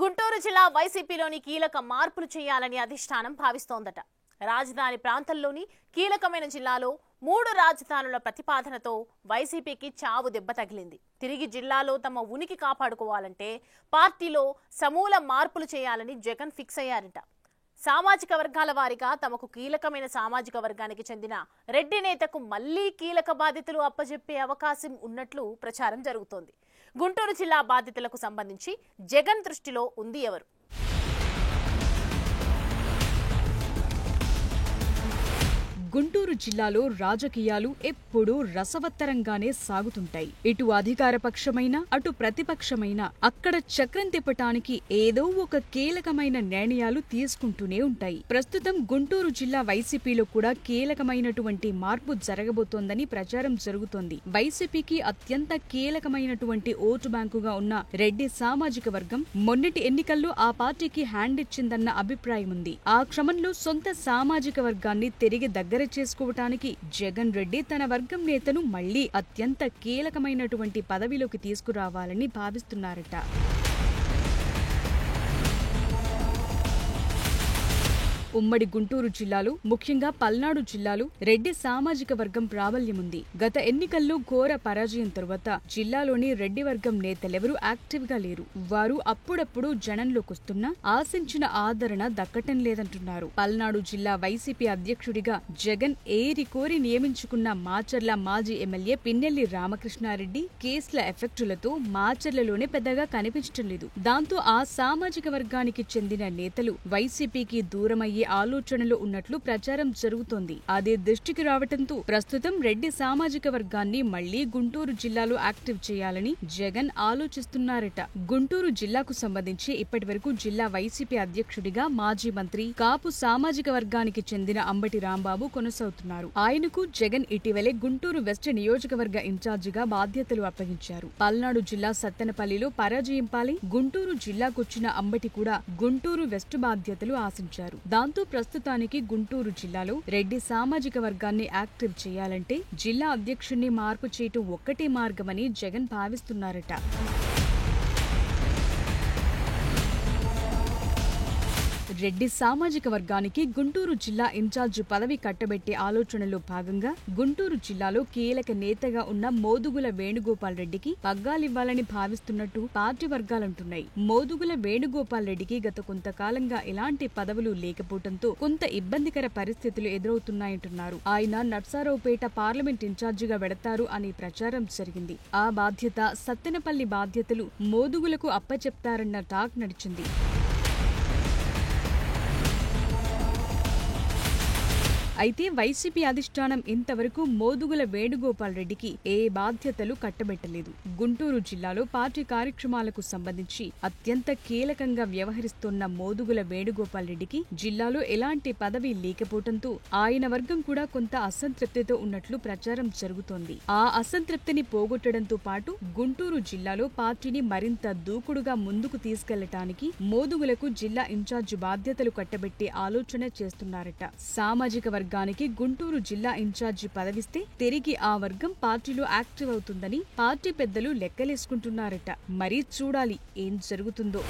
గుంటూరు జిల్లా వైసీపీలోని కీలక మార్పులు చేయాలని అధిష్టానం భావిస్తోందట. రాజధాని ప్రాంతంలోని కీలకమైన జిల్లాలో 3 రాజధానుల ప్రతిపాదనతో వైసీపీకి చావు దెబ్బ తగిలింది. తిరిగి జిల్లాలో తమ ఉనికి కాపాడుకోవాలంటే పార్టీలో సమూల మార్పులు చేయాలని జగన్ ఫిక్స్ అయ్యారట. సామాజిక వర్గాల వారీగా తమకు కీలకమైన సామాజిక వర్గానికి చెందిన రెడ్డి నేతకు మళ్లీ కీలక బాధ్యతలు అప్పజెప్పే అవకాశం ఉన్నట్లు ప్రచారం జరుగుతోంది. గుంటూరు జిల్లా బాధ్యతలకు సంబంధించి జగన్ దృష్టిలో ఉంది ఎవరు? గుంటూరు జిల్లాలో రాజకీయాలు ఎప్పుడూ రసవత్తరంగానే సాగుతుంటాయి. ఇటు అధికార పక్షమైనా అటు ప్రతిపక్షమైనా అక్కడ చక్రం తిప్పటానికి ఏదో ఒక కీలకమైన నిర్ణయాలు తీసుకుంటూనే ఉంటాయి. ప్రస్తుతం గుంటూరు జిల్లా వైసీపీలో కూడా కీలకమైనటువంటి మార్పు జరగబోతోందని ప్రచారం జరుగుతోంది. వైసీపీకి అత్యంత కీలకమైనటువంటి ఓటు బ్యాంకుగా ఉన్న రెడ్డి సామాజిక వర్గం మొన్నటి ఎన్నికల్లో ఆ పార్టీకి హ్యాండ్ ఇచ్చిందన్న అభిప్రాయం ఉంది. ఆ క్రమంలో సొంత సామాజిక వర్గాన్ని తిరిగి దగ్గర చేసుకోవటానికి జగన్ రెడ్డి తన వర్గం నేతను మళ్లీ అత్యంత కీలకమైనటువంటి పదవిలోకి తీసుకురావాలని భావిస్తున్నారట. ఉమ్మడి గుంటూరు జిల్లాలో ముఖ్యంగా పల్నాడు జిల్లాలో రెడ్డి సామాజిక వర్గం ప్రాబల్యముంది. గత ఎన్నికల్లో ఘోర పరాజయం తరువాత జిల్లాలోని రెడ్డి వర్గం నేతలెవరూ యాక్టివ్ గా లేరు. వారు అప్పుడప్పుడు జనంలోకొస్తున్నా ఆశించిన ఆదరణ దక్కటం లేదంటున్నారు. పల్నాడు జిల్లా వైసీపీ అధ్యక్షుడిగా జగన్ ఏరికోరి నియమించుకున్న మాచర్ల మాజీ ఎమ్మెల్యే పిన్నెల్లి రామకృష్ణారెడ్డి కేసుల ఎఫెక్టులతో మాచర్లలోనే పెద్దగా కనిపించటం లేదు. దాంతో ఆ సామాజిక వర్గానికి చెందిన నేతలు వైసీపీకి దూరమయ్యే ఆలోచనలో ఉన్నట్లు ప్రచారం జరుగుతోంది. అదే దృష్టికి రావటంతో ప్రస్తుతం రెడ్డి సామాజిక వర్గాన్ని మళ్లీ గుంటూరు జిల్లాలో యాక్టివ్ చేయాలని జగన్ ఆలోచిస్తున్నారట. గుంటూరు జిల్లాకు సంబంధించి ఇప్పటివరకు జిల్లా వైసీపీ అధ్యక్షుడిగా మాజీ మంత్రి కాపు సామాజిక వర్గానికి చెందిన అంబటి రాంబాబు కొనసాగుతున్నారు. ఆయనకు జగన్ ఇటీవలే గుంటూరు వెస్ట్ నియోజకవర్గ ఇన్ఛార్జిగా బాధ్యతలు అప్పగించారు. పల్నాడు జిల్లా సత్తెనపల్లిలో పరాజయం పాలై గుంటూరు జిల్లాకొచ్చిన అంబటి కూడా గుంటూరు వెస్ట్ బాధ్యతలు ఆశించారు. దాంతో ప్రస్తుతానికి గుంటూరు జిల్లాలో రెడ్డి సామాజిక వర్గాన్ని యాక్టివ్ చేయాలంటే జిల్లా అధ్యక్షుణ్ణి మార్పు చేయటం ఒక్కటే మార్గమని జగన్ భావిస్తున్నారట. రెడ్డి సామాజిక వర్గానికి గుంటూరు జిల్లా ఇన్ఛార్జి పదవి కట్టబెట్టే ఆలోచనలో భాగంగా గుంటూరు జిల్లాలో కీలక నేతగా ఉన్న మోదుగుల వేణుగోపాల్ రెడ్డికి పగ్గాలివ్వాలని భావిస్తున్నట్టు పార్టీ వర్గాలంటున్నాయి. మోదుగుల వేణుగోపాల్ రెడ్డికి గత కొంతకాలంగా ఎలాంటి పదవులు లేకపోవడంతో కొంత ఇబ్బందికర పరిస్థితులు ఎదురవుతున్నాయంటున్నారు. ఆయన నర్సారావుపేట పార్లమెంట్ ఇన్ఛార్జిగా వెడతారు అనే ప్రచారం జరిగింది. ఆ బాధ్యత సత్తెనపల్లి బాధ్యతలు మోదుగులకు అప్పచెప్తారన్న టాక్ నడిచింది. అయితే వైసీపీ అధిష్టానం ఇంతవరకు మోదుగుల వేణుగోపాల్ రెడ్డికి ఏ బాధ్యతలు కట్టబెట్టలేదు. గుంటూరు జిల్లాలో పార్టీ కార్యక్రమాలకు సంబంధించి అత్యంత కీలకంగా వ్యవహరిస్తున్న మోదుగుల వేణుగోపాల్ రెడ్డికి జిల్లాలో ఎలాంటి పదవి లేకపోవడంతో ఆయన వర్గం కూడా కొంత అసంతృప్తితో ఉన్నట్లు ప్రచారం జరుగుతోంది. ఆ అసంతృప్తిని పోగొట్టడంతో పాటు గుంటూరు జిల్లాలో పార్టీని మరింత దూకుడుగా ముందుకు తీసుకెళ్లటానికి మోదుగులకు జిల్లా ఇన్ఛార్జి బాధ్యతలు కట్టబెట్టే ఆలోచన చేస్తున్నారట. సామాజిక వర్గానికి గుంటూరు జిల్లా ఇన్ఛార్జి పదవిస్తే తిరిగి ఆ వర్గం పార్టీలో యాక్టివ్ అవుతుందని పార్టీ పెద్దలు లెక్కలేసుకుంటున్నారట. మరీ చూడాలి ఏం జరుగుతుందో.